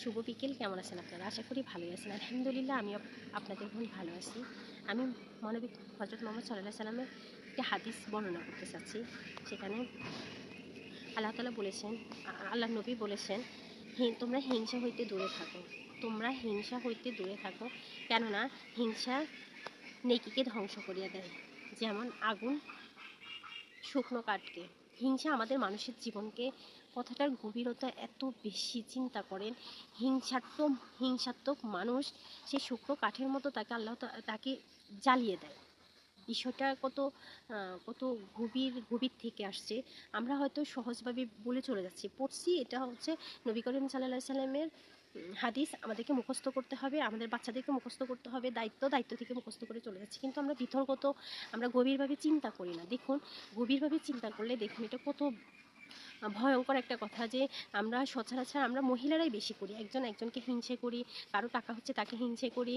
শুভ বিকেল। কেমন আছেন আপনারা? আশা করি ভালোই আছেন। আলহামদুলিল্লাহ আমিও আপনাদের বোন ভালো আছি। আমি মহানবী হযরত মুহাম্মদ সাল্লাল্লাহু আলাইহি সাল্লামের একটি হাদিস বর্ণনা করতে চাচ্ছি। সেখানে আল্লাহ তাআলা বলেছেন, আল্লাহর নবী বলেছেন, তোমরা হিংসা হইতে দূরে থাকো। তোমরা হিংসা হইতে দূরে থাকো, কেননা হিংসা নেকিকে ধ্বংস করিয়া দেয়, যেমন আগুন শুকনো কাঠকে। হিংসা আমাদের মানুষের জীবনকে, কথাটার গভীরতা এত বেশি। চিন্তা করেন, হিংসাত্মক মানুষ সে শুকনো কাঠের মতো, তাকে আল্লাহ তাকে জ্বালিয়ে দেয়। বিষয়টা কত গভীর থেকে আসছে। আমরা হয়তো সহজভাবে বলে চলে যাচ্ছি, পড়ছি, এটা হচ্ছে নবী করিম সাল্লাল্লাহু আলাইহি সাল্লামের হাদিস। আমাদেরকে মুখস্থ করতে হবে, আমাদের বাচ্চাদেরকে মুখস্থ করতে হবে, দায়িত্ব থেকে মুখস্থ করে চলে যাচ্ছি, কিন্তু আমরা বিতর্কত, আমরা গভীরভাবে চিন্তা করি না। দেখুন, গভীরভাবে চিন্তা করলে দেখুন এটা কত ভয়ঙ্কর একটা কথা, যে আমরা সচরাচর আমরা মহিলারাই বেশি করি, একজন একজনকে হিংসে করি, কারো টাকা হচ্ছে তাকে হিংসে করি,